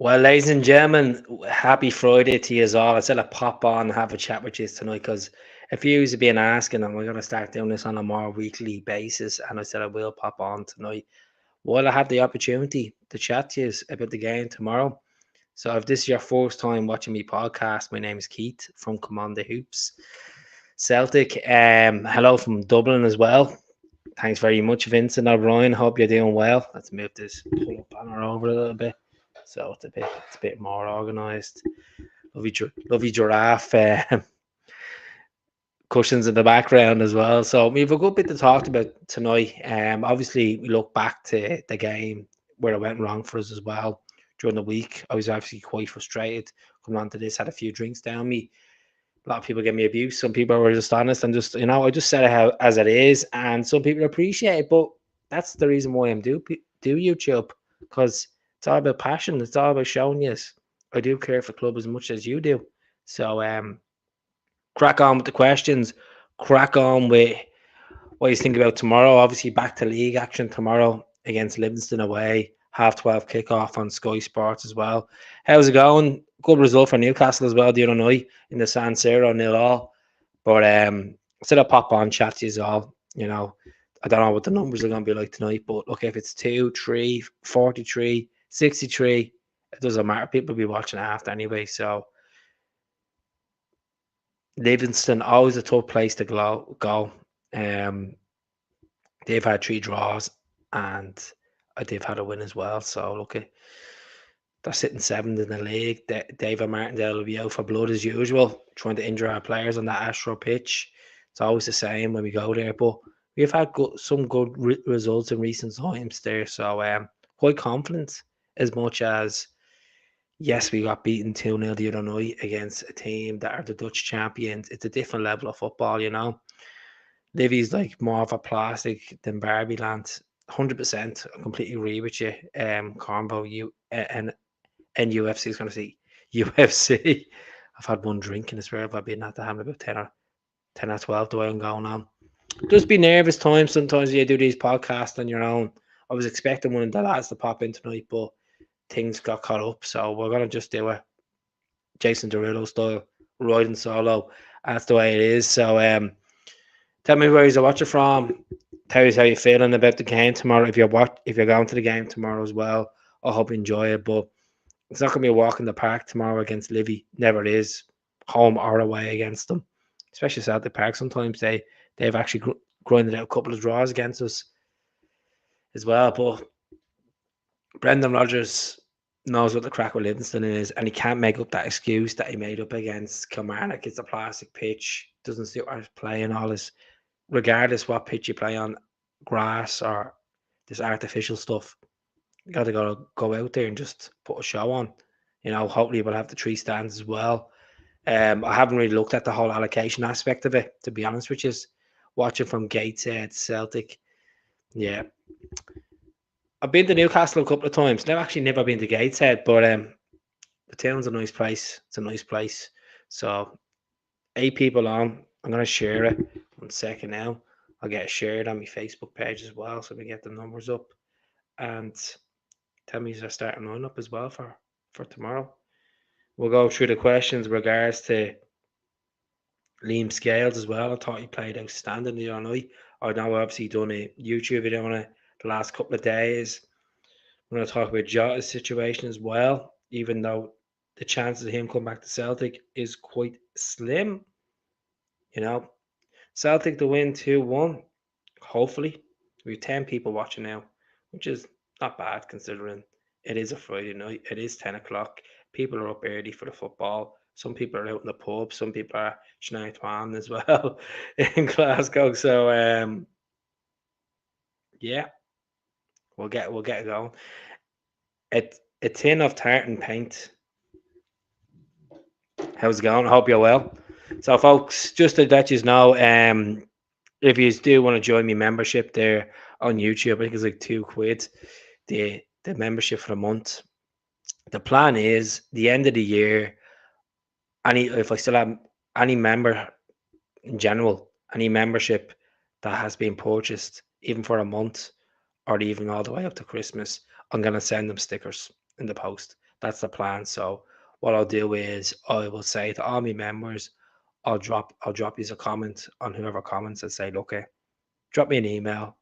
Well, ladies and gentlemen, happy Friday to you all. I said I'd pop on and have a chat with you tonight because a few of you have been asking, and we're going to start doing this on a more weekly basis. And I said I will pop on tonight while I have the opportunity to chat to you about the game tomorrow. So, if this is your first time watching me podcast, my name is Keith from Commander Hoops Celtic. Hello from Dublin as well. Thanks very much, Vincent O'Brien. Hope you're doing well. Let's move this banner over a little bit so it's a bit more organised. Lovely giraffe cushions in the background as well. So we have a good bit to talk about tonight. Obviously we look back to the game where it went wrong for us as well during the week. I was obviously quite frustrated coming onto this. Had a few drinks down me. A lot of people gave me abuse. Some people were just honest and just I just said it how, as it is, and some people appreciate it. But that's the reason why I'm do YouTube, because it's all about passion. It's all about showing you. I do care for the club as much as you do. So crack on with the questions. Crack on with what you think about tomorrow. Obviously, back to league action tomorrow against Livingston away. 12:30 kickoff on Sky Sports as well. How's it going? Good result for Newcastle as well the other night in the San Siro 0-0. But instead of pop on chat to you all, I don't know what the numbers are going to be like tonight. But look, if it's 2, 3, 43, 63, it doesn't matter. People will be watching after anyway. So Livingston, always a tough place to go. Um, they've had 3 draws and they've had a win as well. So look, they're sitting seventh in the league. David Martindale will be out for blood as usual, trying to injure our players on that Astro pitch. It's always the same when we go there. But we've had some good results in recent times there. So quite confident, as much as, yes, we got beaten 2-0 the other night against a team that are the Dutch champions. It's a different level of football. Livy's like more of a plastic than Barbie land. 100%. I completely agree with you. Combo, and UFC is going to see UFC. I've had one drink in this where I've been at the having about 10 or 12 the way I'm going on. Just be nervous times sometimes you do these podcasts on your own. I was expecting one of the lads to pop in tonight, but things got caught up. So we're going to just do a Jason Derulo style, riding solo. That's the way it is. So tell me where you're watching from. Tell us how you're feeling about the game tomorrow. If you're going to the game tomorrow as well, I hope you enjoy it. But it's not going to be a walk in the park tomorrow against Livy. Never is, home or away against them. Especially Celtic Park. Sometimes they've actually grinded out a couple of draws against us as well. But Brendan Rodgers knows what the crack with Livingston is, and he can't make up that excuse that he made up against Kilmarnock. It's a plastic pitch, doesn't suit our play and all this. Regardless what pitch you play on, grass or this artificial stuff, you got to go out there and just put a show on. Hopefully we'll have the 3 stands as well. I haven't really looked at the whole allocation aspect of it, to be honest with you. Watching from Gateshead, Celtic, yeah. I've been to Newcastle a couple of times. I've actually never been to Gateshead, but the town's a nice place. It's a nice place. So 8 people on. I'm going to share it. 1 second now. I'll get it shared on my Facebook page as well, so we get the numbers up. And tell me your starting lineup as well for tomorrow. We'll go through the questions in regards to Liam Scales as well. I thought he played outstanding the other night. I know obviously done a YouTube video on it the last couple of days. I'm going to talk about Jota's situation as well, even though the chances of him coming back to Celtic is quite slim. Celtic to win 2-1. Hopefully. We have 10 people watching now, which is not bad considering it is a Friday night. It is 10 o'clock. People are up early for the football. Some people are out in the pub. Some people are Sinead Twan as well in Glasgow. So yeah, we'll get it going. A tin of tartan paint. How's it going? I hope you're well. So folks, just to let you know, if you do want to join me membership there on YouTube, I think it's like £2 the membership for a month. The plan is the end of the year, if I still have any member in general, any membership that has been purchased, even for a month or even all the way up to Christmas, I'm going to send them stickers in the post. That's the plan. So what I'll do is I will say to all my members, I'll drop you a comment on whoever comments and say, look, drop me an email,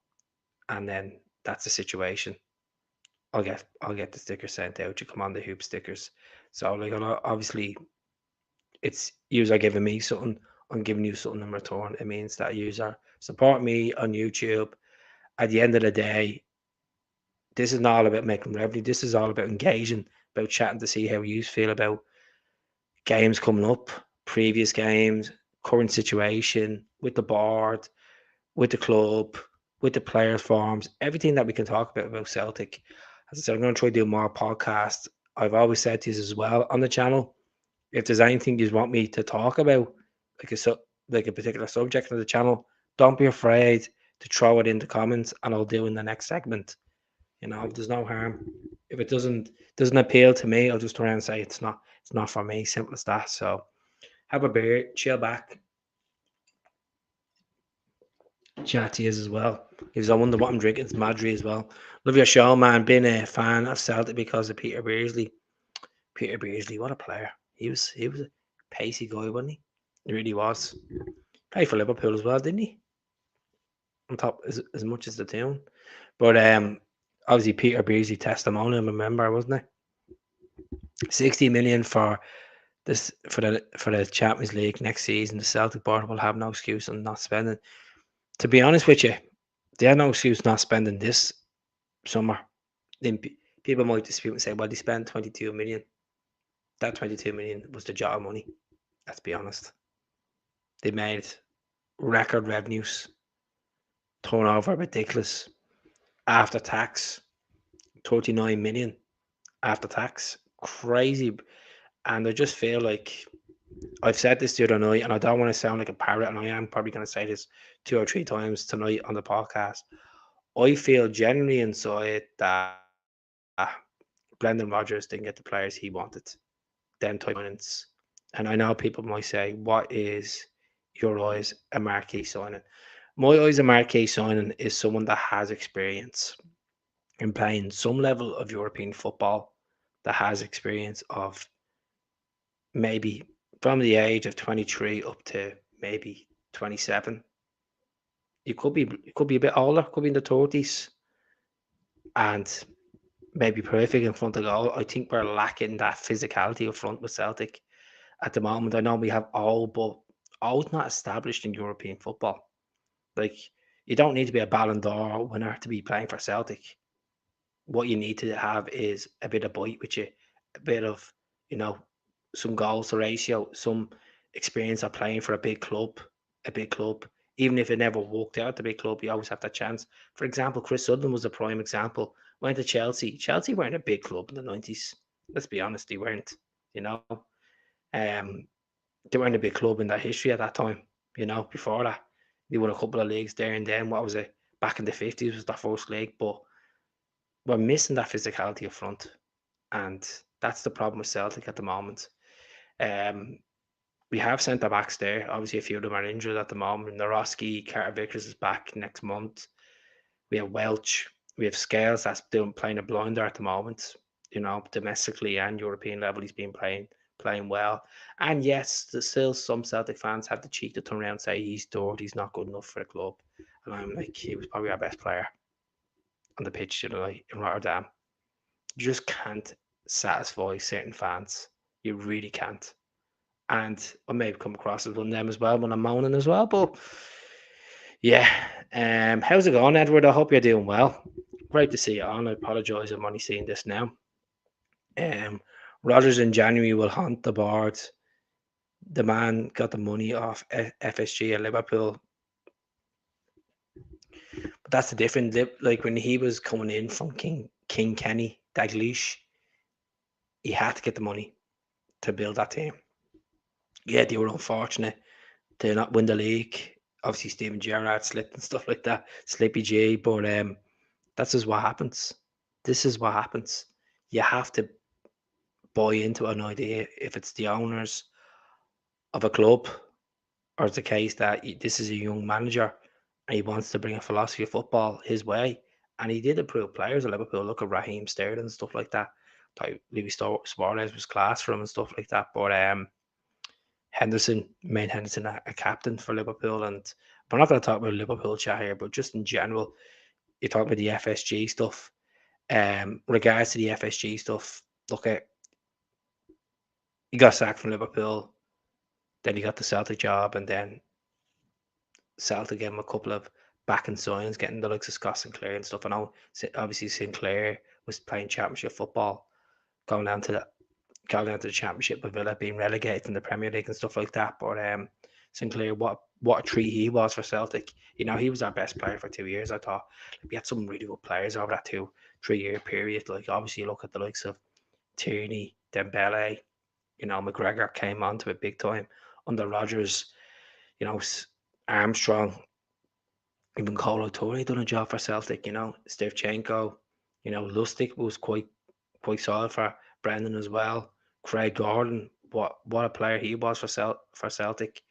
and then that's the situation. I'll get the stickers sent out. You come on the hoop stickers. So like obviously it's you are giving me something. I'm giving you something in return. It means that you are support me on YouTube. At the end of the day, this is not all about making revenue. This is all about engaging, about chatting to see how you feel about games coming up, previous games, current situation with the board, with the club, with the players' forms, everything that we can talk about Celtic. As I said, I'm going to try to do more podcasts. I've always said this as well on the channel. If there's anything you want me to talk about, like like a particular subject on the channel, don't be afraid to throw it in the comments, and I'll do in the next segment. There's no harm. If it doesn't appeal to me, I'll just turn around and say it's not for me. Simple as that. So have a beer, chill back, chat to you as well. If I wonder what I'm drinking, it's Madry as well. Love your show, man. Been a fan of Celtic because of Peter Beardsley. Peter Beardsley, what a player. He was a pacey guy, wasn't he? He really was. Played for Liverpool as well, didn't he? On top as much as the town. But obviously Peter Beardsley testimonial, remember, wasn't it? 60 million for this for the Champions League next season. The Celtic board will have no excuse on not spending. To be honest with you, they have no excuse not spending this summer. Then people might dispute and say, well, they spent 22 million. That 22 million was the jar of money. Let's be honest. They made record revenues, turnover ridiculous. After tax, 39 million after tax. Crazy. And I just feel like I've said this the other night, and I don't want to sound like a parrot, and I am probably going to say this 2 or 3 times tonight on the podcast. I feel genuinely inside that Brendan Rodgers didn't get the players he wanted. Them type minutes. And I know people might say, what is your eyes a marquee signing? My eyes a marquee signing is someone that has experience in playing some level of European football, that has experience of maybe from the age of 23 up to maybe 27. You could be a bit older, could be in the 30s, and maybe perfect in front of goal. I think we're lacking that physicality up front with Celtic at the moment. I know we have all, but all's not established in European football. Like, you don't need to be a Ballon d'Or winner to be playing for Celtic. What you need to have is a bit of bite with you, a bit of, you know, some goals to ratio, some experience of playing for a big club. Even if it never worked out at the big club, you always have that chance. For example, Chris Sutherland was a prime example. Went to Chelsea. Chelsea weren't a big club in the 90s. Let's be honest, they weren't. You know, um, they weren't a big club in their history at that time. Before that, they won a couple of leagues there and then. What was it? Back in the 50s was their first league, but we're missing that physicality up front, and that's the problem with Celtic at the moment. Um, we have centre backs there. Obviously, a few of them are injured at the moment. Naroski, Carter Vickers is back next month. We have Welch. We have Scales that's playing a blinder at the moment. Domestically and European level, he's been playing well. And yes, there's still some Celtic fans have the cheek to turn around and say he's dirt, he's not good enough for the club. And I'm like, he was probably our best player on the pitch tonight in Rotterdam. You just can't satisfy certain fans. You really can't. And I may have come across as one of them as well when I'm moaning as well. But yeah, how's it going, Edward? I hope you're doing well. Great to see you on. I apologise, I'm only seeing this now. Rodgers in January will haunt the board. The man got the money off FSG at Liverpool. But that's the difference. Like when he was coming in from King Kenny Dalglish, he had to get the money to build that team. Yeah, they were unfortunate to not win the league. Obviously, Steven Gerrard slipped and stuff like that, Slippy G. But that's just what happens. This is what happens. You have to buy into an idea. If it's the owners of a club, or it's the case that this is a young manager and he wants to bring a philosophy of football his way, and he did improve players at Liverpool. Look at Raheem Sterling and stuff like that. Like Suarez was class for him and stuff like that. But Henderson, a captain for Liverpool, and we're not going to talk about Liverpool chat here, but just in general, you talk about the FSG stuff. Regards to the FSG stuff, look at he got sacked from Liverpool, then he got the Celtic job, and then Celtic gave him a couple of back and signings, getting the likes of Scott Sinclair and stuff. I know obviously Sinclair was playing Championship football, going down to the Championship with Villa being relegated in the Premier League and stuff like that. But Sinclair, what a treat he was for Celtic. You know, he was our best player for 2 years. I thought we had some really good players over that 2-3 year period. Like obviously, you look at the likes of Tierney, Dembele. You know, McGregor came onto it big time under Rodgers. You know, Armstrong, even Colo Toure done a job for Celtic. You know, Stevchenko. You know, Lustig was quite solid for Brendan as well. Craig Gordon, what a player he was for Celtic.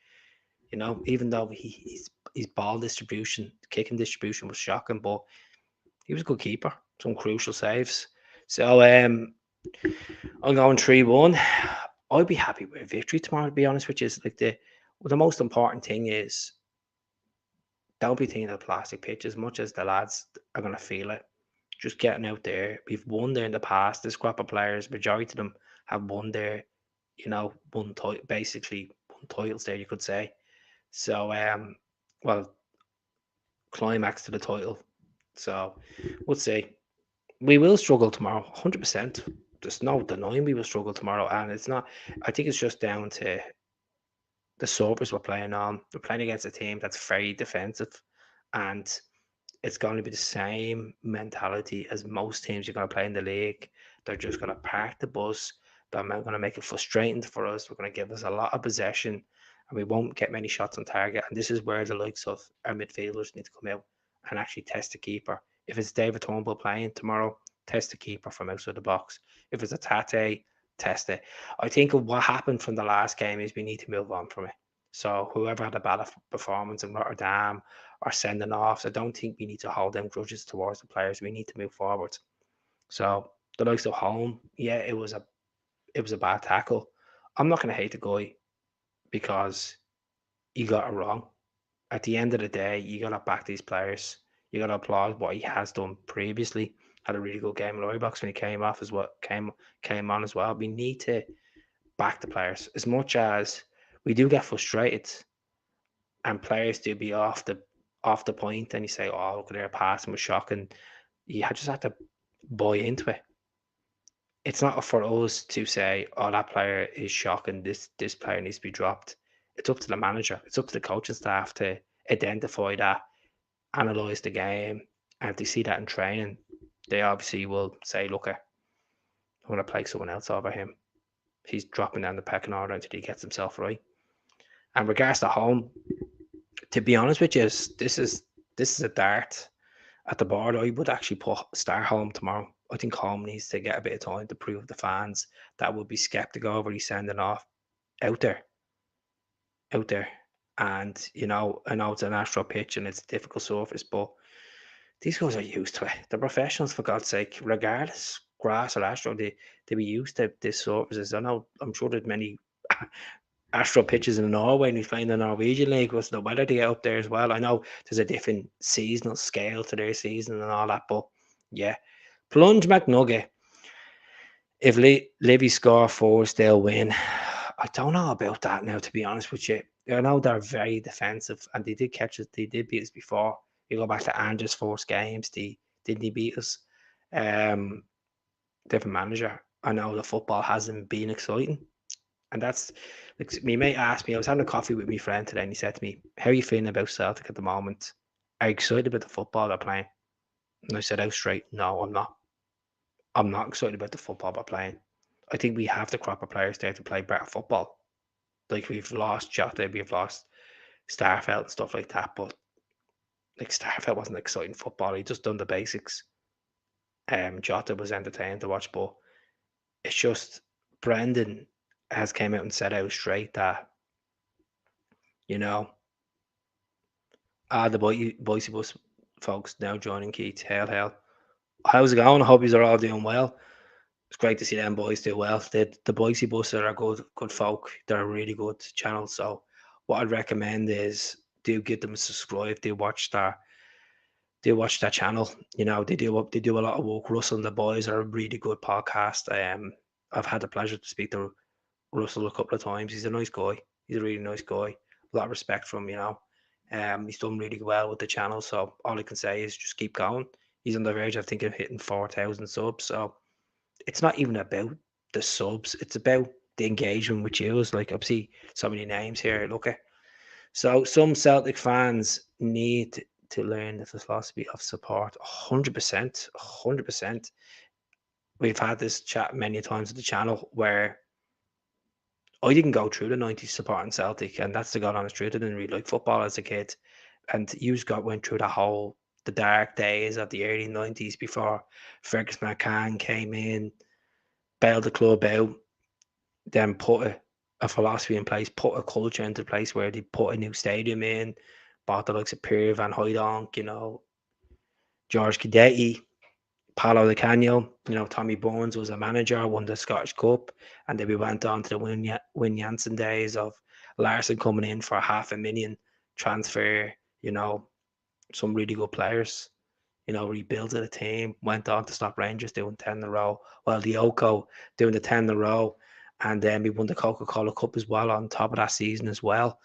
You know, even though his ball distribution, kicking distribution was shocking, but he was a good keeper. Some crucial saves. So I'm going 3-1. I'd be happy with a victory tomorrow. To be honest with you, like the most important thing is don't be thinking of the plastic pitch as much as the lads are going to feel it. Just getting out there. We've won there in the past. This crop of players, majority of them have won there. You know, basically won titles there. You could say. So, well, climax to the title. So, we'll see. We will struggle tomorrow, 100%. There's no denying we will struggle tomorrow, and it's not. I think it's just down to the surface we're playing on. We're playing against a team that's very defensive, and it's going to be the same mentality as most teams you're going to play in the league. They're just going to park the bus. They're going to make it frustrating for us. We're going to give us a lot of possession, and we won't get many shots on target. And this is where the likes of our midfielders need to come out and actually test the keeper. If it's David Turnbull playing tomorrow, test the keeper from outside the box. If it's a Tate, test it. I think what happened from the last game is we need to move on from it. So whoever had a bad performance in Rotterdam or sending off, I don't think we need to hold them grudges towards the players. We need to move forward. So the likes of Home, yeah, it was a bad tackle. I'm not going to hate the guy because he got it wrong. At the end of the day, you got to back these players. You got to applaud what he has done previously. Had a really good game in Box when he came off as well. Came on as well. We need to back the players as much as we do get frustrated, and players do be off the point, and you say, "Oh, look at their passing was shocking." You just have to buy into it. It's not for us to say, "Oh, that player is shocking. This player needs to be dropped." It's up to the manager. It's up to the coaching staff to identify that, analyze the game, and if they see that in training, they obviously will say, "Look, I'm going to play someone else over him. He's dropping down the pecking order until he gets himself right." And regards to Home, to be honest with you, this is a dart at the board. I would actually start Home tomorrow. I think Home needs to get a bit of time to prove the fans that would be skeptical over he's sending off out there, out there. And I know it's an astro pitch and it's a difficult surface, but these guys are used to it. They're professionals, for God's sake. Regardless, grass or astro, they be used to this surfaces. I know. I'm sure there's many astro pitches in Norway, and he's playing the Norwegian league. What's the weather to get up there as well? I know there's a different seasonal scale to their season and all that, but yeah, Plunge McNugget. If Livy score fours, they'll win. I don't know about that now, to be honest with you. I know they're very defensive, and they did catch us. They did beat us before. You go back to Andrew's first games, didn't he beat us? Um, Different manager. I know the football hasn't been exciting, and that's like me mate asked me. I was having a coffee with my friend today, and he said to me, "How are you feeling about Celtic at the moment? Are you excited about the football they're playing?" And I said out straight, "No, I'm not. I'm not excited about the football they're playing. I think we have the crop of players there to play better football. Like we've lost Jota, we've lost Starfelt and stuff like that, but like Starfelt wasn't exciting football. He just done the basics. Jota was entertaining to watch, but it's just Brendan has came out and said out straight that you know the Boise Bus folks now joining Keith. Hail, hail. How's it going? I hope you're all doing well. It's great to see them boys do well. The Boise Buster are good folk. They're a really good channel. So what I'd recommend is do give them a subscribe. Do watch their channel. You know, they do a lot of work. Russell and the boys are a really good podcast. I've had the pleasure to speak to Russell a couple of times. He's a nice guy. He's a really nice guy. A lot of respect for him, you know. He's done really well with the channel. So all I can say is just keep going. He's on the verge, I think, of hitting 4,000 subs. So it's not even about the subs. It's about the engagement with you. It's like obviously so many names here. Look at so some Celtic fans need to learn the philosophy of support. 100%, 100%. We've had this chat many times at the channel where I didn't go through the 90s supporting Celtic, and that's the god honest truth. I didn't really like football as a kid. And you went through the dark days of the early 90s before Fergus McCann came in, bailed the club out, then put a philosophy in place, put a culture into place where they put a new stadium in, bought the likes of Pierre Van Hooijdonk, you know, George Cadetti, Paolo Di Canio, you know, Tommy Bones was a manager, won the Scottish Cup, and then we went on to the Win Jansen days of Larson coming in for 500,000 transfer, you know, some really good players, you know, rebuilt the team, went on to stop Rangers doing 10 in a row, while Diogo doing the 10 in a row, and then we won the Coca-Cola Cup as well on top of that season as well.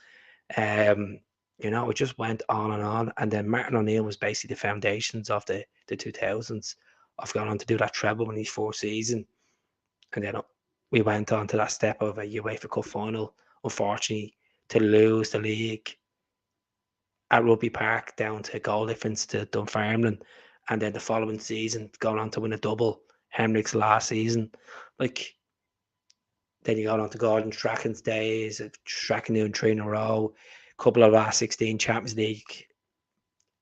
Um, you know, it just went on, and then Martin O'Neill was basically the foundations of the 2000s. I've gone on to do that treble in his fourth season, and then we went on to that step of a UEFA Cup final, unfortunately, to lose the league at Rugby Park down to goal difference to Dunfermline, and then the following season going on to win a double, Henrik's last season. Like, then you got on to Gordon Strachan's days, Strachan doing 3 in a row, a couple of last 16 Champions League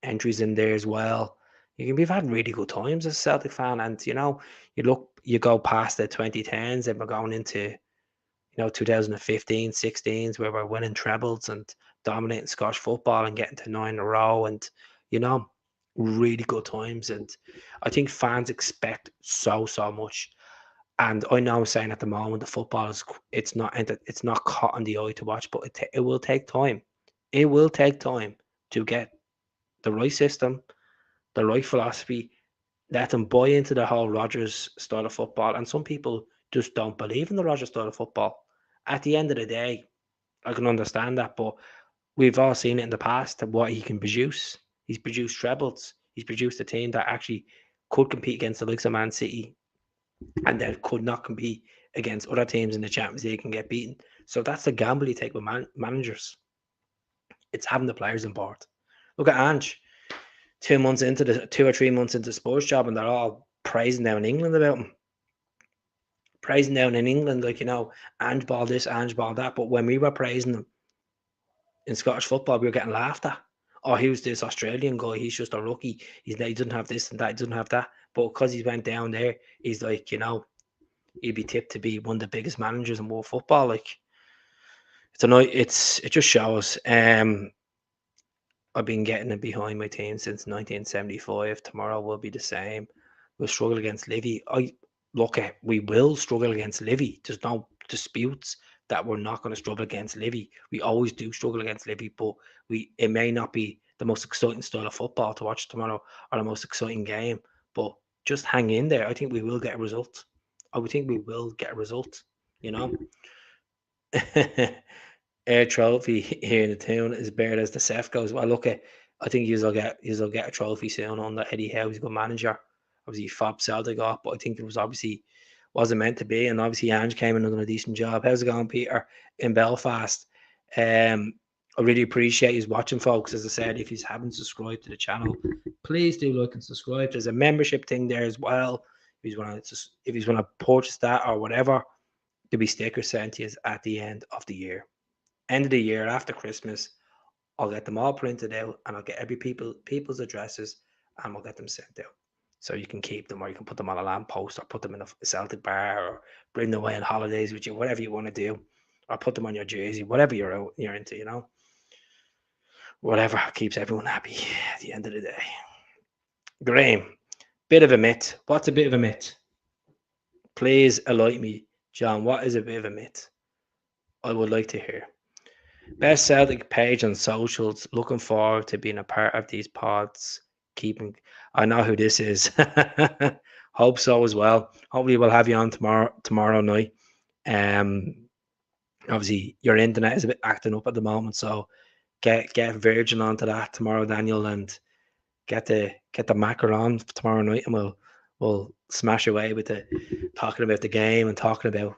entries in there as well. We've had really good times as a Celtic fan, and you know, you go past the 2010s, and we're going into 2015, 16s, where we're winning trebles and dominating Scottish football and getting to 9 in a row, and you know, really good times. And I think fans expect so much. And I know I'm saying at the moment the football is it's not caught on the eye to watch, but it will take time. It will take time to get the right system, the right philosophy, let them buy into the whole Rodgers style of football. And some people just don't believe in the Rodgers style of football. At the end of the day, I can understand that, but we've all seen it in the past what he can produce. He's produced trebles. He's produced a team that actually could compete against the likes of Man City and then could not compete against other teams in the Champions League and get beaten. So that's the gamble you take with managers. It's having the players on board. Look at Ange. 2 or 3 months into the sports job, and they're all praising down in England about him. Praising down in England, like, Ange ball this, Ange ball that. But when we were praising him in Scottish football, we were getting laughed at. Oh, he was this Australian guy. He's just a rookie. He doesn't have this and that. He doesn't have that. But because he went down there, he's like, he'd be tipped to be one of the biggest managers in world football. Like, it just shows. I've been getting it behind my team since 1975. Tomorrow will be the same. We'll struggle against Livy. We will struggle against Livy. There's no disputes that we're not going to struggle against Livy. We always do struggle against Livy, but it may not be the most exciting style of football to watch tomorrow or the most exciting game. But just hang in there. I think we will get a result. I would think we will get a result, you know. Air trophy here in the town is buried as the Seth goes. Well, look, I think you'll get a trophy soon on that. Eddie Howe, he's a good manager. Obviously, Fab Celtic off, but I think it was obviously wasn't meant to be. And obviously, Ange came in and done a decent job. How's it going, Peter, in Belfast? I really appreciate you watching, folks. As I said, if you haven't subscribed to the channel, please do like and subscribe. There's a membership thing there as well. If you want to purchase that or whatever, there'll be stickers sent to you at the end of the year. End of the year after Christmas, I'll get them all printed out and I'll get people's addresses and we'll get them sent out. So you can keep them or you can put them on a lamppost or put them in a Celtic bar or bring them away on holidays with you, whatever you want to do. Or put them on your jersey, whatever you're into, Whatever keeps everyone happy at the end of the day. Graham, bit of a myth. What's a bit of a myth? Please enlighten me, John. What is a bit of a myth? I would like to hear. Best Celtic page on socials. Looking forward to being a part of these pods. Keeping, I know who this is. Hope so as well. Hopefully, we'll have you on tomorrow night. Um, Obviously, your internet is a bit acting up at the moment, so get Virgin onto that tomorrow, Daniel, and get the macro on tomorrow night, and we'll smash away with the talking about the game and talking about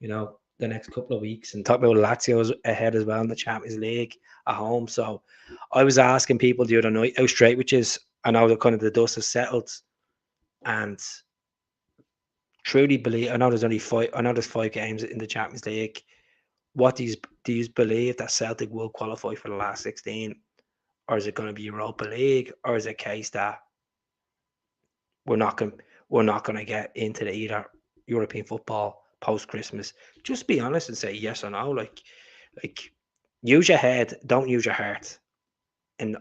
the next couple of weeks and talking about Lazio's ahead as well in the Champions League at home. So I was asking people the other night how straight, which is I know that kind of the dust has settled, and truly believe I know there's only five. I know there's 5 games in the Champions League. What do you believe that Celtic will qualify for the last 16, or is it going to be Europa League, or is it a case that we're not going to get into the either European football post Christmas? Just be honest and say yes or no. Like use your head, don't use your heart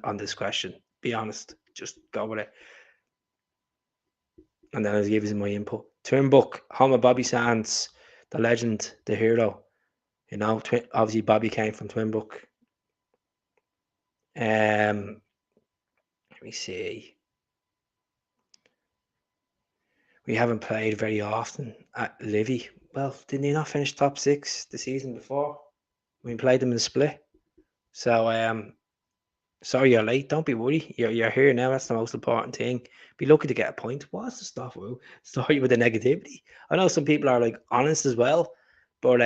on this question. Be honest. Just go with it. And then I'll give you my input. Turnbuck, home of Bobby Sands, the legend, the hero. Obviously Bobby came from Twinbrook. Let me see. We haven't played very often at Livy. Well, didn't he not finish top 6 the season before? We played them in the split. So sorry you're late. Don't be worried. You're here now. That's the most important thing. Be lucky to get a point. What's the stuff? Sorry with the negativity. I know some people are like honest as well, but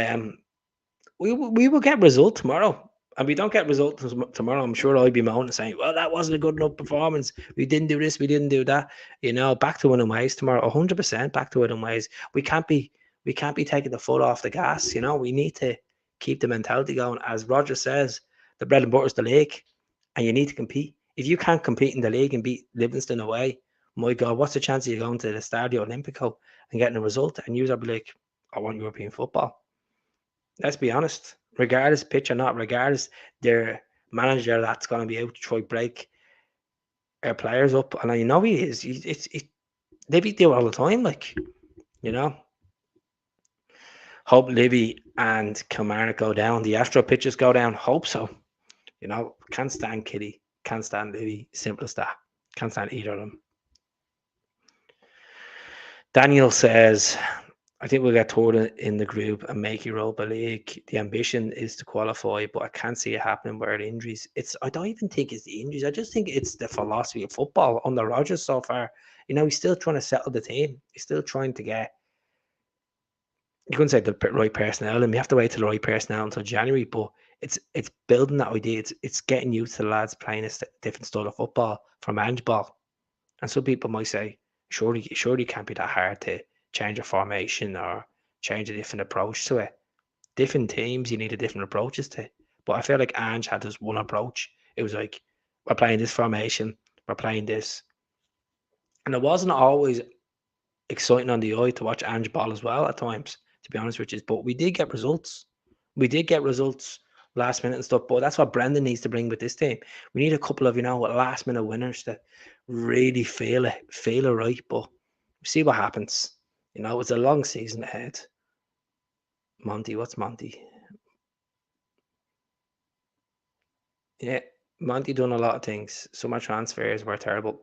we will get result tomorrow. And we don't get results tomorrow, I'm sure I'll be moaning saying, well, that wasn't a good enough performance. We didn't do this, we didn't do that. Back to winning ways tomorrow. 100% back to winning ways. We can't be taking the foot off the gas. We need to keep the mentality going. As Roger says, the bread and butter is the league, and you need to compete. If you can't compete in the league and beat Livingston away, my God, what's the chance of you going to the Stadio Olimpico and getting a result? And you'll be like, I want European football. Let's be honest, regardless pitch or not, regardless their manager that's going to be able to try break our players up, and I know he is. They beat you all the time, Hope Livy and Kilmarnock go down. The Astro pitches go down. Hope so. Can't stand Kitty. Can't stand Livy. Simple as that. Can't stand either of them. Daniel says, I think we'll get third in the group and make Europa League. The ambition is to qualify, but I can't see it happening where the injuries. I don't even think it's the injuries. I just think it's the philosophy of football under Rodgers so far. He's still trying to settle the team. He's still trying to get. You couldn't say the right personnel, and we have to wait till the right personnel until January. But it's building that idea. It's getting used to the lads playing a different style of football from handball. And some people might say, surely it can't be that hard to change a formation or change a different approach to it. Different teams, you need a different approaches to. But I feel like Ange had this one approach. It was like, we're playing this formation, we're playing this. And it wasn't always exciting on the eye to watch Ange ball as well at times, to be honest with you. But we did get results. We did get results last minute and stuff. But that's what Brendan needs to bring with this team. We need a couple of, last minute winners that really feel it right. But see what happens. It's a long season ahead. Monty, what's Monty? Yeah, Monty done a lot of things. Some of transfers were terrible.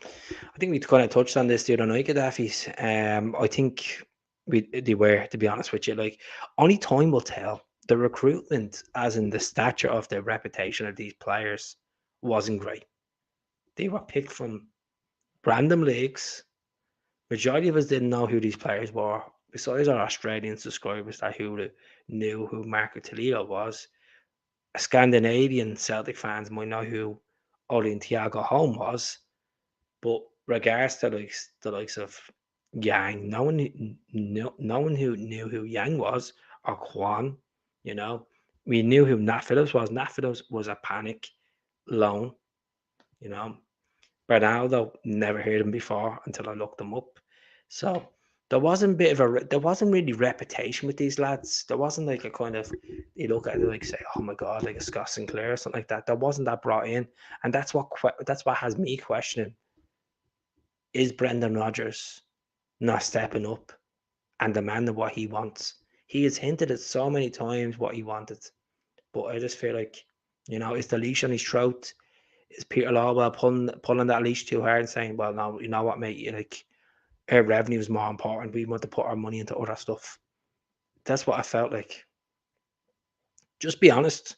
I think we kind of touched on this the other night, Gaddafi's. I think they were, to be honest with you. Like, only time will tell. The recruitment, as in the stature of the reputation of these players, wasn't great. They were picked from random leagues. Majority of us didn't know who these players were. Besides our Australian subscribers that knew who Marco Toledo was, Scandinavian Celtic fans might know who Ollie Thiago Holm was. But regards to the likes of Yang, no one who knew who Yang was, or Kwan, we knew who Nat Phillips was. Nat Phillips was a panic loan, Bernardo, never heard him before until I looked him up. So there wasn't really reputation with these lads. There wasn't like a kind of, you look at it like say, oh my God, like a Scott Sinclair or something like that. There wasn't that brought in, and that's what has me questioning: is Brendan Rodgers not stepping up and demanding what he wants. He has hinted at so many times what he wanted, but I just feel like, it's the leash on his throat. Is Peter Lawwell pulling that leash too hard and saying, "Well, no, you know what, mate? Our revenue is more important. We want to put our money into other stuff." That's what I felt like. Just be honest.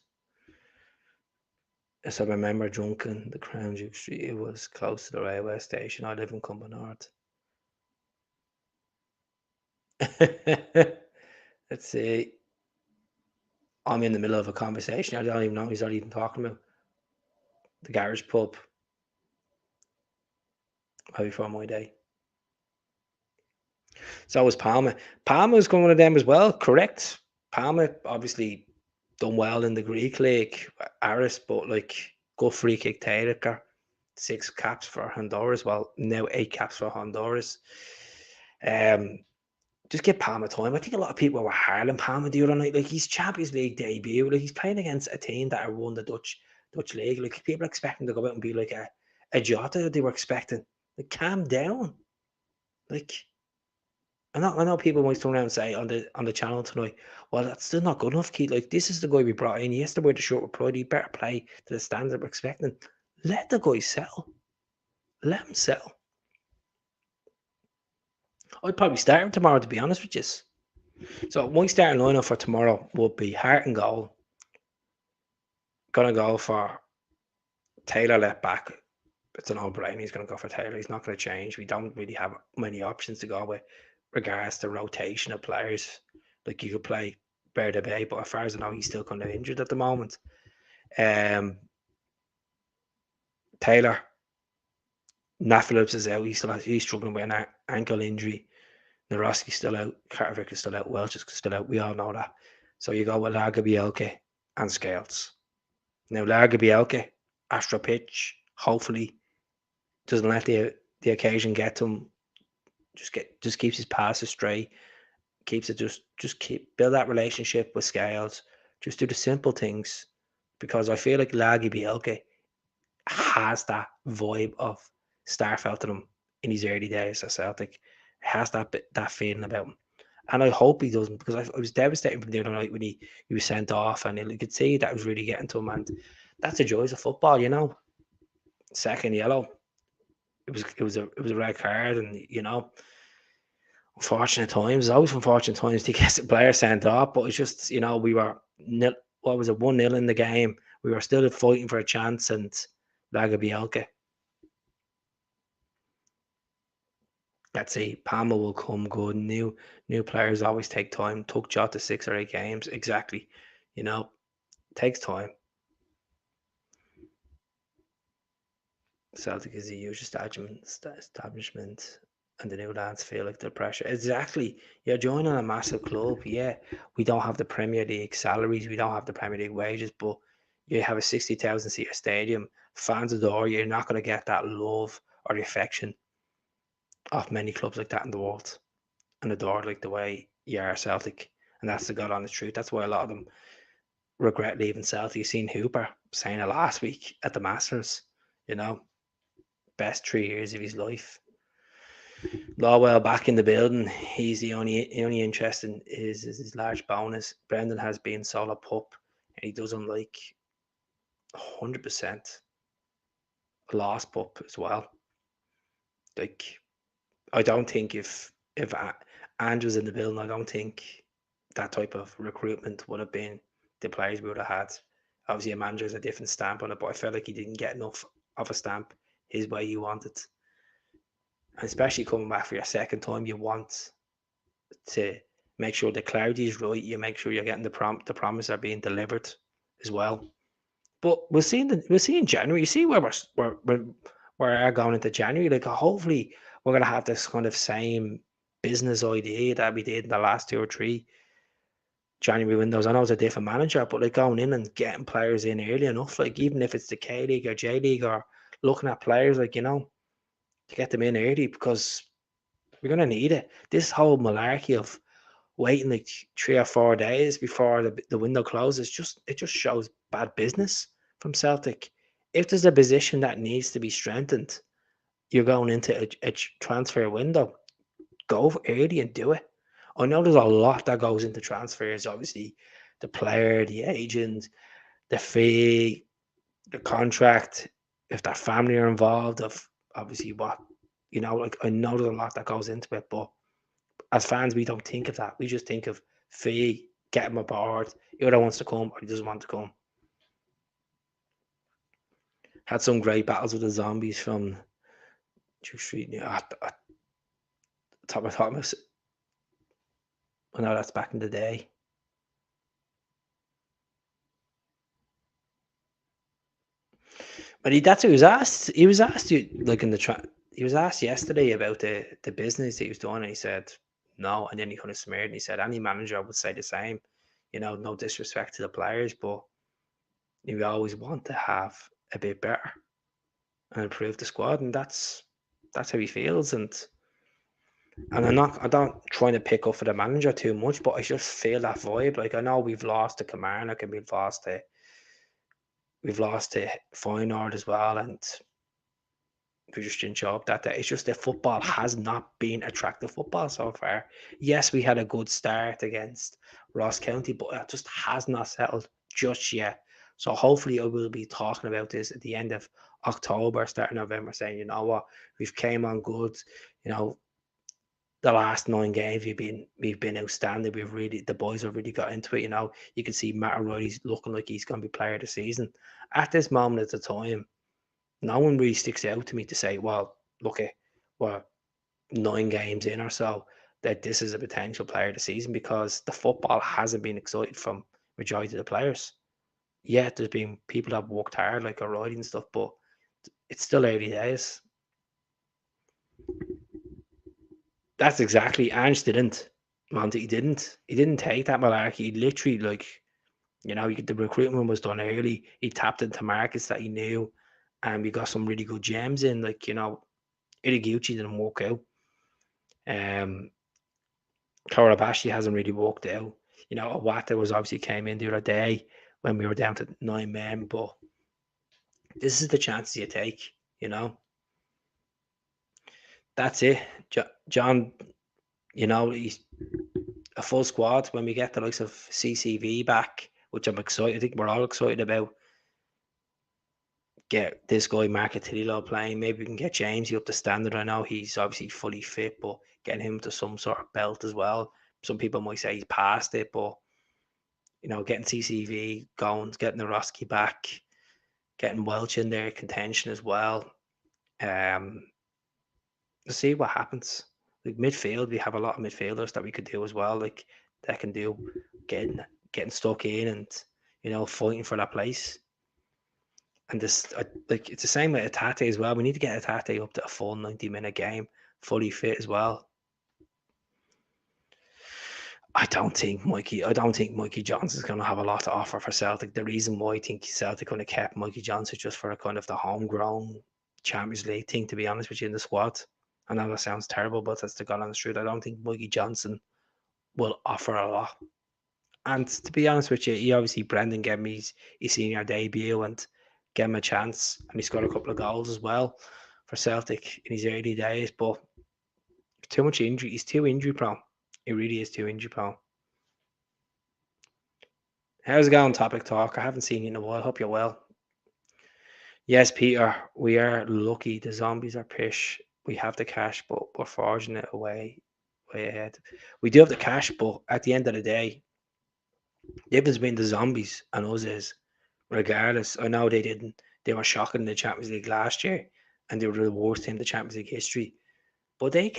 As I remember, drunk in the Crown Duke Street. It was close to the railway station. I live in Cumbernauld. Let's see. I'm in the middle of a conversation. I don't even know who's not even talking about. The garage pub. Right before my day. So was Palmer. Palmer's going one of them as well, correct? Palmer obviously done well in the Greek league. Aris, but good free kick taker. 6 caps for Honduras. Well, now 8 caps for Honduras. Just give Palmer time. I think a lot of people were hard on Palmer the other night. Like, his Champions League debut, like, he's playing against a team that won the Dutch league. Like, people are expecting to go out and be like a Jota they were expecting. Like, calm down. Like, I know people might turn around and say on the channel tonight, well, that's still not good enough, Keith. Like, this is the guy we brought in. He has to wear the shirt with pride. He better play to the standard we're expecting. Let the guy sell. Let him sell. I'd probably start him tomorrow, to be honest with you. So my starting lineup for tomorrow would be Hart and goal. Gonna go for Taylor left back. It's an no-brainer. He's gonna go for Taylor. He's not gonna change. We don't really have many options to go with regards to rotation of players. Like, you could play Berda Bay, but as far as I know, he's still kind of injured at the moment. Taylor, Nat Phillips is out. He's struggling with an ankle injury. Naroski's still out. Carter is still out. Welch is still out. We all know that. So you go with Larga Bielke and Scales. Now, Larga Bielke, Astro pitch, hopefully doesn't let the occasion get to him. Just keeps his passes straight. Keeps it just build that relationship with Scales. Just do the simple things, because I feel like Larga Bielke has that vibe of Starfelt in him in his early days at Celtic. Has that feeling about him. And I hope he doesn't, because I was devastated from the other night when he was sent off, and you could see that was really getting to him. And that's the joys of football, Second yellow. It was a red card, and unfortunate times. Always unfortunate times to get the player sent off, but it's just we were nil. What was it, 1-0 in the game? We were still fighting for a chance, and Laga Bielke. Let's see, Palmer will come good. New players always take time. Took Jota 6 or 8 games. Exactly. Takes time. Celtic is a huge establishment, and the new lads feel like the pressure. Exactly. You're joining a massive club. Yeah, we don't have the Premier League salaries. We don't have the Premier League wages, but you have a 60,000 seat stadium. Fans adore you. You're not going to get that love or the affection of many clubs like that in the world, and adored like the way you are Celtic. And that's the God honest truth. That's why a lot of them regret leaving Celtic. You've seen Hooper saying it last week at the Masters, best 3 years of his life. Lawwell back in the building. He's the only interest in is his large bonus. Brendan has been solid pup, and he doesn't like 100% lost pup as well. Like, I don't think if Andrew's in the building, I don't think that type of recruitment would have been the players we would have had. Obviously, a manager has a different stamp on it, but I felt like he didn't get enough of a stamp his way he wanted. And especially coming back for your second time, you want to make sure the clarity is right. You make sure you're getting the promise are being delivered as well. But we'll see in January. You see where we're going into January. Like, hopefully we're gonna have this kind of same business idea that we did in the last 2 or 3 January windows. I know it's a different manager, but like going in and getting players in early enough, like even if it's the K League or J League, or looking at players like to get them in early, because we're gonna need it. This whole malarkey of waiting like 3 or 4 days before the window closes, it just shows bad business from Celtic. If there's a position that needs to be strengthened, you're going into a transfer window. Go early and do it. I know there's a lot that goes into transfers. Obviously, the player, the agent, the fee, the contract, if their family are involved, of obviously what like I know there's a lot that goes into it, but as fans, we don't think of that. We just think of fee, get him aboard. He either wants to come or he doesn't want to come. Had some great battles with the zombies from Duke Street. Top of Thomas. I know that's back in the day. But that's what he was asked. He was asked like in the he was asked yesterday about the business that he was doing, and he said no, and then he kind of smeared and he said any manager would say the same. No disrespect to the players, but you always want to have a bit better and improve the squad, and that's how he feels. And I'm not trying to pick up for the manager too much, but I just feel that vibe. Like I know we've lost to Kilmarnock and we've lost to Feyenoord as well, and we just didn't show up that day. It's just that football has not been attractive football so far. Yes, we had a good start against Ross County, but it just has not settled just yet. So hopefully I will be talking about this at the end of October, starting November, saying, you know what, we've came on good. You know, the last 9 games we've been outstanding. The boys have really got into it. You can see Matt O'Reilly's looking like he's going to be player of the season. At this moment at the time, no one really sticks out to me to say, well, look at we're 9 games in or so that this is a potential player of the season, because the football hasn't been excited from majority of the players. Yeah, there's been people that have worked hard like O'Reilly and stuff, but it's still early days. That's exactly. Ange didn't. Monty didn't. He didn't take that malarkey. He literally the recruitment was done early. He tapped into markets that he knew, and we got some really good gems in. Iriguchi didn't work out. Karabashi hasn't really worked out. Awata was obviously came in the other day when we were down to 9 men, but this is the chances you take. That's it. John, he's a full squad when we get the likes of CCV back, which I'm excited. I think we're all excited about. Get this guy Marketillo playing. Maybe we can get Jamesy up to standard. I know he's obviously fully fit, but getting him to some sort of belt as well. Some people might say he's past it, but getting CCV going, getting the Roski back, getting Welch in there, contention as well. To see what happens. Like midfield, we have a lot of midfielders that we could do as well. Like that can do getting stuck in and fighting for that place. And it's the same with Atate as well. We need to get Atate up to a full 90-minute game, fully fit as well. I don't think Mikey Johnson's going to have a lot to offer for Celtic. The reason why I think Celtic going to keep Mikey Johnson just for a kind of the homegrown Champions League thing, to be honest with you, in the squad. I know that sounds terrible, but that's the God honest truth. I don't think Mikey Johnson will offer a lot. And to be honest with you, Brendan gave me his senior debut and gave him a chance, and he scored a couple of goals as well for Celtic in his early days. But too much injury. He's too injury prone. He really is too injury prone. How's it going, Topic Talk? I haven't seen you in a while. Hope you're well. Yes, Peter, we are lucky. The zombies are pish. We have the cash, but we're forging it way ahead. We do have the cash, but at the end of the day, the difference between the zombies and us is, regardless, I know they were shocking in the Champions League last year, and they were the worst team in the Champions League history. But they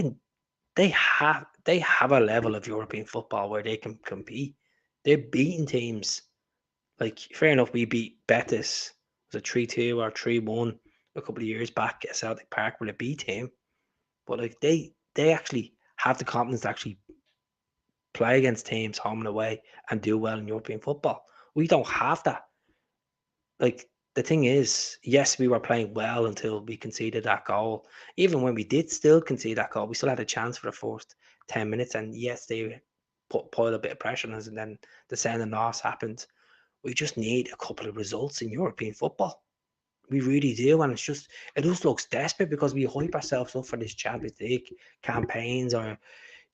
have a level of European football where they can compete. They're beating teams. Like, fair enough, we beat Betis. It was a 3-2 or 3-1 a couple of years back at Celtic Park with a B team. But like they actually have the confidence to actually play against teams home and away and do well in European football. We don't have that. Like, the thing is, yes, we were playing well until we conceded that goal. Even when we did still concede that goal, we still had a chance for the first 10 minutes. And yes, they put a bit of pressure on us, and then the sending loss happened. We just need a couple of results in European football. We really do. And it just looks desperate because we hype ourselves up for this Champions League campaigns, or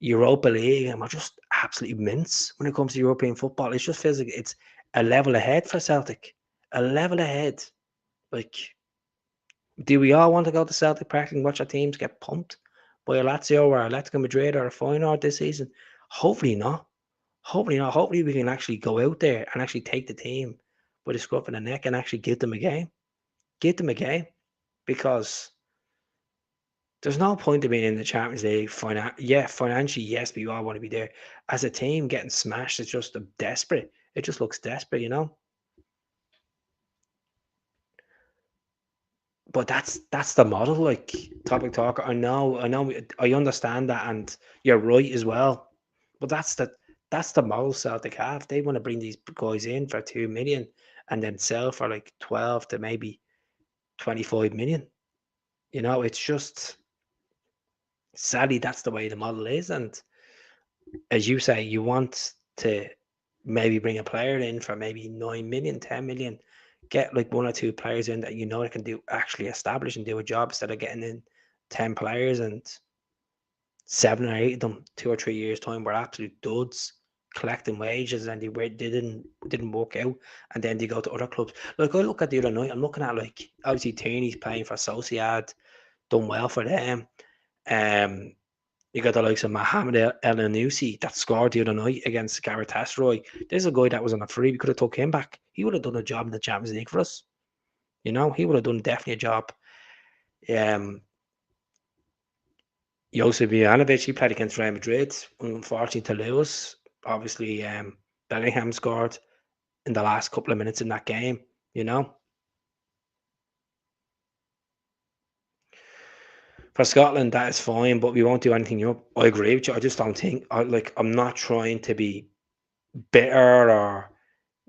Europa League, and we're just absolutely mince when it comes to European football. It just feels like it's a level ahead for Celtic, a level ahead. Like, do we all want to go to Celtic Park and watch our teams get pumped by a Lazio or a Atletico Madrid or a Feyenoord this season? Hopefully not. Hopefully not. Hopefully we can actually go out there and actually take the team by the scruff of the neck and actually give them a game. Give them a game, because there's no point in being in the Champions League. Financially, yes, we all want to be there. As a team, getting smashed is just desperate. It just looks desperate, you know. But that's the model. Like, topic talker. I know, I understand that, and you're right as well. But that's the model Celtic have. They want to bring these guys in for 2 million and then sell for like 12 to maybe 25 million. You know, it's just sadly that's the way the model is. And as you say, you want to maybe bring a player in for maybe 9 million, 10 million, get like one or two players in that you know that can do actually establish and do a job, instead of getting in 10 players and 7 or 8 of them 2 or 3 years time were absolute duds collecting wages, and they didn't work out, and then they go to other clubs. Like, I look at the other night, I'm looking at, like, obviously Tierney's playing for Sociedad, done well for them. Um, you got the likes of Mohamed El Anusi that scored the other night against Galatasaray. There's a guy that was on a free. We could have took him back. He would have done a job in the Champions League for us. You know, he would have done definitely a job. Um, Josip Ivanovic, he played against Real Madrid, unfortunately to lose. Obviously, Bellingham scored in the last couple of minutes in that game. You know, for Scotland, that is fine, but we won't do anything up. I agree with you. I just don't think. I'm not trying to be bitter or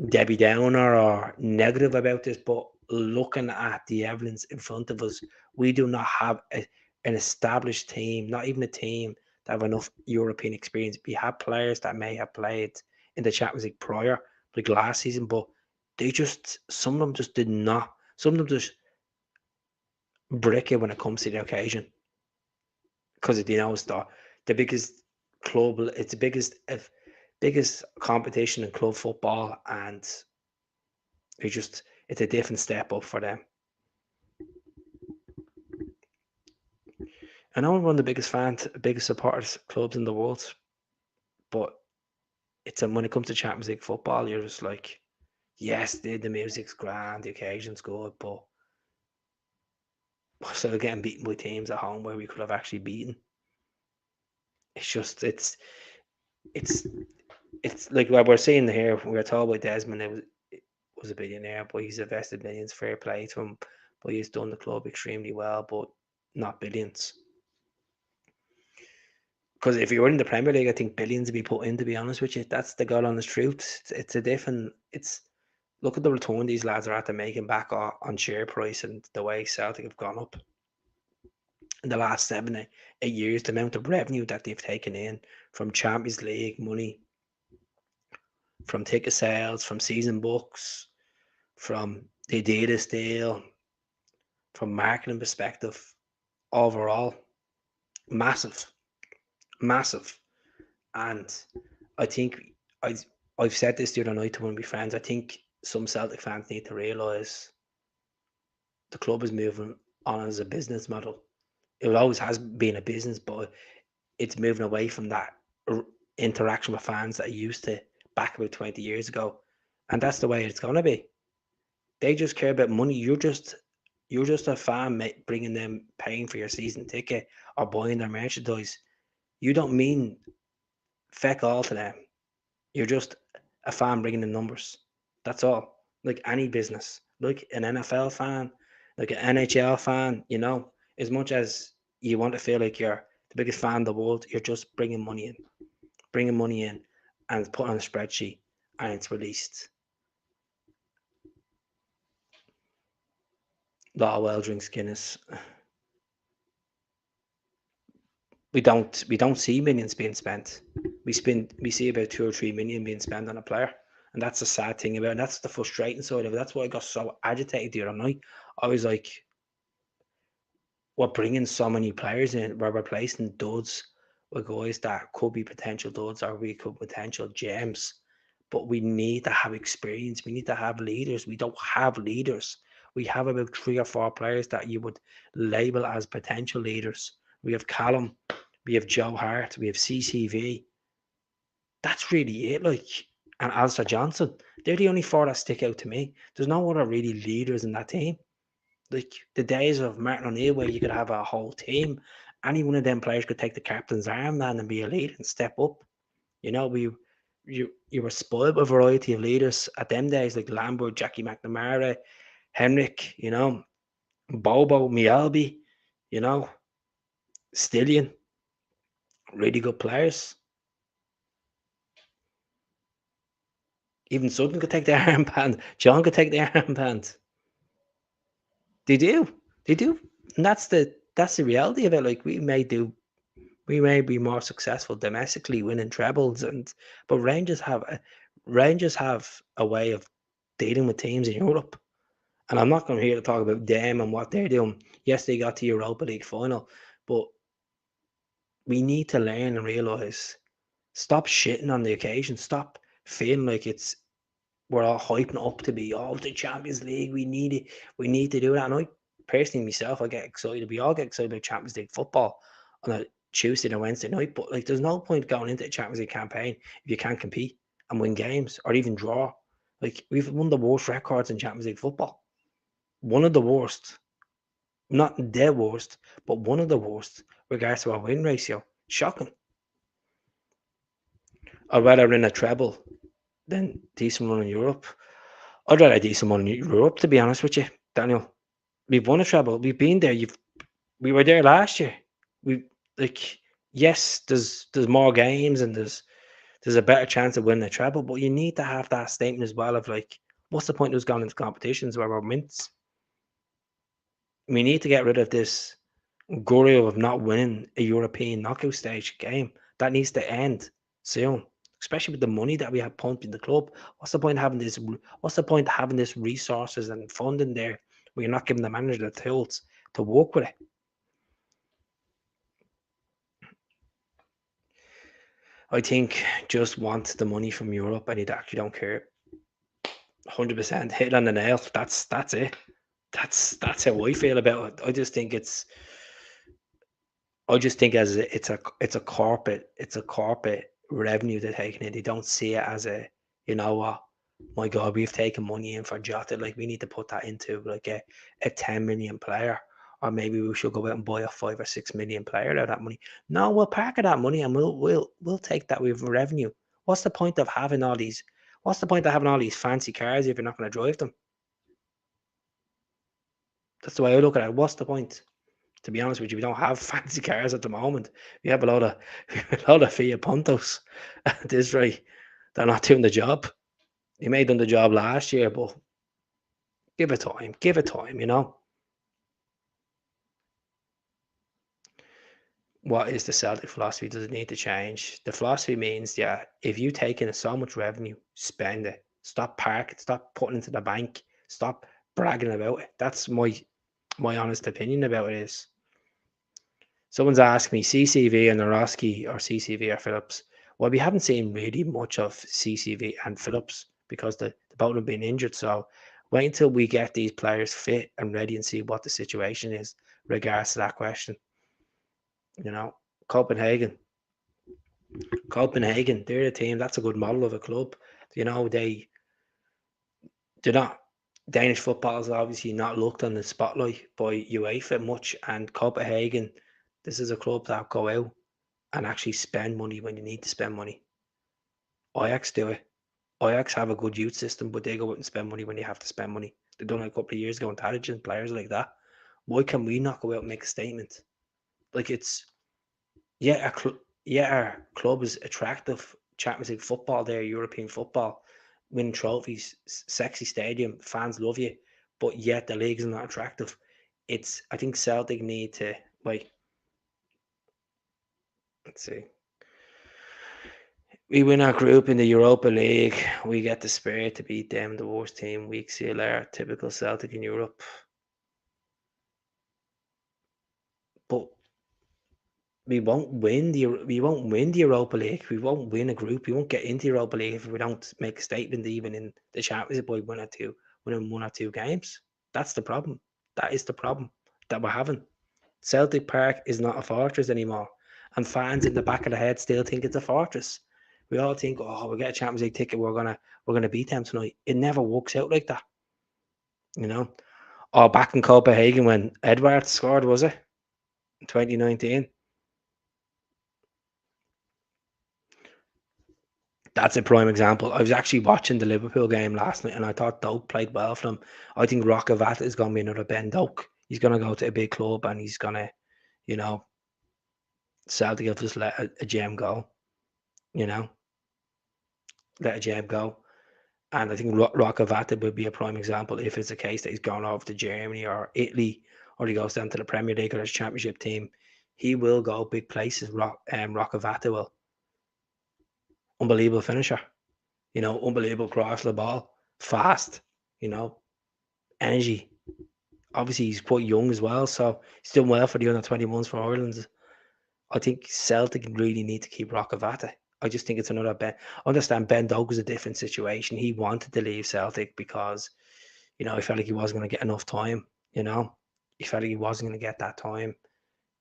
Debbie Downer or negative about this, but looking at the evidence in front of us, we do not have an established team, not even a team that have enough European experience. We have players that may have played in the Champions League prior, like last season, but some of them just did not. Some of them just break it when it comes to the occasion, because you know it's the biggest club, it's the biggest competition in club football, and it's a different step up for them. I know we're one of the biggest supporters clubs in the world, but when it comes to Champions League football, you're just like, yes, the music's grand, the occasion's good, but we're still getting beaten by teams at home where we could have actually beaten. It's just it's it's like what we're seeing here. We were told by Desmond it was a billionaire, but he's invested millions. Fair play to him, but he's done the club extremely well, but not billions. Because if you were in the Premier League, I think billions would be put in. To be honest with you, that's the God honest truth. It's a different. It's Look at the return these lads are after making back on share price, and the way Celtic have gone up in the last 7 8 years. The amount of revenue that they've taken in from Champions League money, from ticket sales, from season books, from the Adidas deal, from marketing perspective, overall, massive, massive. And I think I I've said this the other night to one of my friends. I think some Celtic fans need to realise the club is moving on as a business model. It always has been a business, but it's moving away from that interaction with fans that it used to back about 20 years ago. And that's the way it's going to be. They just care about money. You're just a fan, bringing them, paying for your season ticket or buying their merchandise. You don't mean feck all to them. You're just a fan bringing the numbers. That's all. Like any business, like an NFL fan, like an NHL fan, as much as you want to feel like you're the biggest fan in the world, you're just bringing money in, and it's put on a spreadsheet, and it's released. Lawwell drinks Guinness. We don't see millions being spent. We see about 2 or 3 million being spent on a player. And that's the sad thing about it. And that's the frustrating side of it. That's why I got so agitated the other night. I was like, we're bringing so many players in, we're replacing duds with guys that could be potential duds or we could potential gems. But we need to have experience. We need to have leaders. We don't have leaders. We have about 3 or 4 players that you would label as potential leaders. We have Callum, we have Joe Hart, we have CCV. That's really it. Like, and Alistair Johnson. They're the only 4 that stick out to me. There's no other really leaders in that team. Like the days of Martin O'Neill where you could have a whole team, any one of them players could take the captain's arm, man, and be a leader and step up. You know, you were spoiled with a variety of leaders at them days, like Lambert, Jackie McNamara, Henrik, Bobo, Mialby, you know, Stillion, really good players. Even Sutton could take the armband. John could take the armband. They do. They do. And that's the reality of it. Like we may be more successful domestically winning trebles but Rangers have a way of dealing with teams in Europe. And I'm not going here to talk about them and what they're doing. Yes, they got to Europa League final, but we need to learn and realise, stop shitting on the occasion. Stop feeling like we're all hyping up to be the Champions League. We need it. We need to do that. And I personally myself, I get excited. We all get excited about Champions League football on a Tuesday and Wednesday night. But like, there's no point going into a Champions League campaign if you can't compete and win games or even draw. Like, we've won the worst records in Champions League football. One of the worst, not the worst, but one of the worst regards to our win ratio. Shocking. I'd rather win a treble than decent run in Europe. I'd rather decent run in Europe, to be honest with you, Daniel. We've won a treble. We've been there. We were there last year. We like yes, there's more games and there's a better chance of winning a treble, but you need to have that statement as well of like, what's the point of us going into competitions where we're mints? We need to get rid of this guru of not winning a European knockout stage game. That needs to end soon, especially with the money that we have pumped in the club. What's the point of having this? What's the point of having this resources and funding there when you're not giving the manager the tools to work with it? I think just want the money from Europe and you actually don't care. 100% hit on the nail. That's it. That's how I feel about it. I just think as it's a corporate revenue they're taking in. They don't see it as you know what, my God, we've taken money in for Jota. Like, we need to put that into like a 10 million player, or maybe we should go out and buy a 5 or 6 million player out of that money. No, we'll park of that money and we'll take that with revenue. What's the point of having all these? What's the point of having all these fancy cars if you're not going to drive them? That's the way I look at it. What's the point? To be honest with you, we don't have fancy cars at the moment. We have a lot of a lot of Fiat Puntos at this rate. They're not doing the job. They made them the job last year, but give it time. Give it time. What is the Celtic philosophy? Does it need to change? The philosophy means, yeah, if you take in so much revenue, spend it. Stop parking, stop putting into the bank, stop bragging about it. That's my honest opinion about it is. Someone's asked me CCV and Naroski or CCV or Phillips. Well, we haven't seen really much of CCV and Phillips because the both have been injured. So wait until we get these players fit and ready and see what the situation is regards to that question. You know, Copenhagen, they're a team. That's a good model of a club. You know, they're not. Danish football is obviously not looked on the spotlight by UEFA much, and Copenhagen, this is a club that go out and actually spend money when you need to spend money. Ajax do it. Ajax have a good youth system, but they go out and spend money when you have to spend money. They done it a couple of years ago, intelligent players like that. Why can we not go out and make a statement? Like, it's yeah, our club is attractive. Champions League football, there, European football, winning trophies, sexy stadium, fans love you, but yet the league is not attractive. I think Celtic need to, like, let's see. We win our group in the Europa League. We get the spirit to beat them, the worst team. Weak CLR, typical Celtic in Europe. But we won't win the Europa League. We won't win a group. We won't get into the Europa League if we don't make a statement even in the Championship by winning 1 or 2 games. That's the problem. That is the problem that we're having. Celtic Park is not a fortress anymore, and fans in the back of the head still think it's a fortress. We all think, oh, we get a Champions League ticket, we're gonna beat them tonight. It never works out like that, you know. Or back in Copenhagen when Edward scored, was it in 2019? That's a prime example. I was actually watching the Liverpool game last night, and I thought Doak played well for them. I think Rockavata is going to be another Ben Doak. He's going to go to a big club, and he's going to, you know, Celtic have just let a gem go. You know, let a gem go. And I think Rockavata would be a prime example if it's a case that he's gone over to Germany or Italy, or he goes down to the Premier League or his Championship team. He will go big places. Rockavata will. Unbelievable finisher. Unbelievable cross the ball, fast. You know, energy. Obviously, he's quite young as well, so he's doing well for the under-21s for Ireland. I think Celtic really need to keep Rockavata. I just think it's another Ben. I understand Ben Doak was a different situation. He wanted to leave Celtic because, he felt like he wasn't going to get enough time. He felt like he wasn't going to get that time.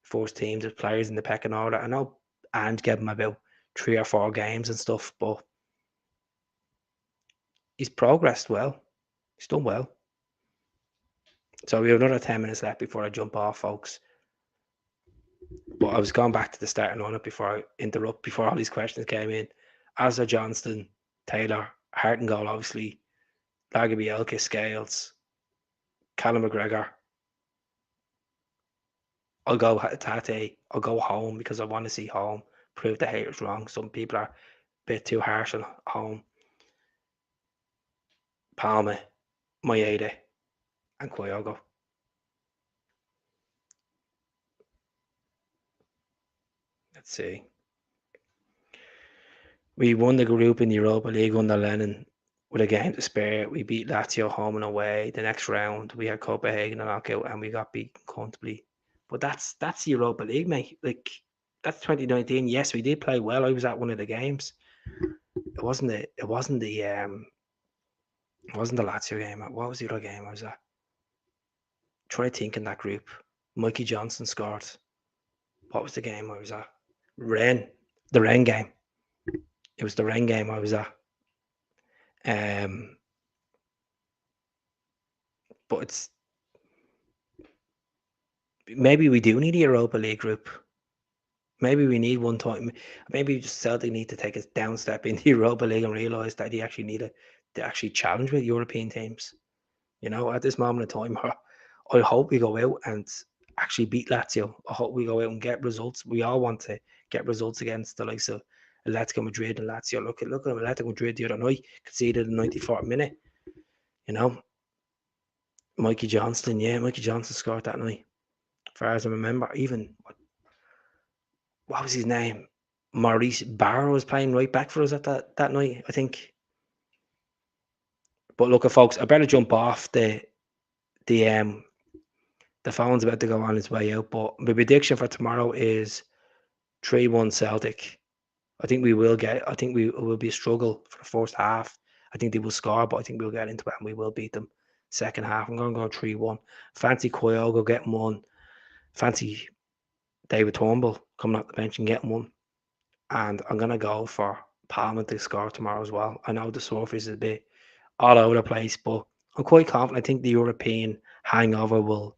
First team, there's players in the pecking order. I know, and gave him about 3 or 4 games and stuff, but he's progressed well. He's done well. So we have another 10 minutes left before I jump off, folks. But I was going back to the starting lineup before I interrupt, before all these questions came in. Azza Johnston, Taylor, Hart and goal, obviously. Lagerbielke, Scales, Callum McGregor. I'll go Tate. I'll go home because I want to see home. Prove the haters wrong. Some people are a bit too harsh on home. Palme, Maeda, and Kyogo. Let's see. We won the group in the Europa League under Lennon with a game to spare. We beat Lazio home and away. The next round, we had Copenhagen and knockout, and we got beaten comfortably. But that's Europa League, mate. Like, that's 2019. Yes, we did play well. I was at one of the games. It wasn't the Lazio game. What was the other game I was at? Trying to think in that group. Mikey Johnson scored. What was the game I was at? The Rennes game. It was the Rennes game I was at. But it's maybe we do need a Europa League group. Maybe we need one time. Maybe just Celtic need to take a down step in the Europa League and realise that they actually need to actually challenge with European teams. At this moment in time, I hope we go out and actually beat Lazio. I hope we go out and get results. We all want to get results against the likes of Atletico Madrid and Lazio. Look at Atletico Madrid the other night, conceded in the 94th minute. Mikey Johnson scored that night. As far as I remember, even what was his name? Maurice Barrow was playing right back for us at that night, I think. But look, folks, I better jump off. The phone's about to go on its way out. But my prediction for tomorrow is 3-1 Celtic. I think it will be a struggle for the first half. I think they will score, but I think we'll get into it and we will beat them. Second half, I'm going to go 3-1. Fancy Kyogo getting one. Fancy David Turnbull coming off the bench and getting one. And I'm going to go for Palmer to score tomorrow as well. I know the surface is a bit all over the place, but I'm quite confident. I think the European hangover will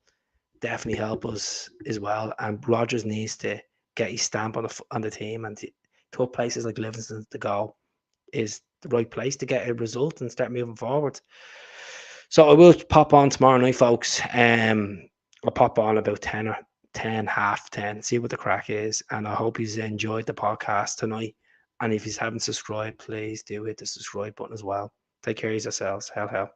definitely help us as well. And Rodgers needs to get his stamp on the team, and to places like Livingston to go is the right place to get a result and start moving forward. So I will pop on tomorrow night, folks. I'll pop on about 10, half 10, see what the crack is. And I hope you've enjoyed the podcast tonight. And if you haven't subscribed, please do hit the subscribe button as well. Take care of yourselves. Hell.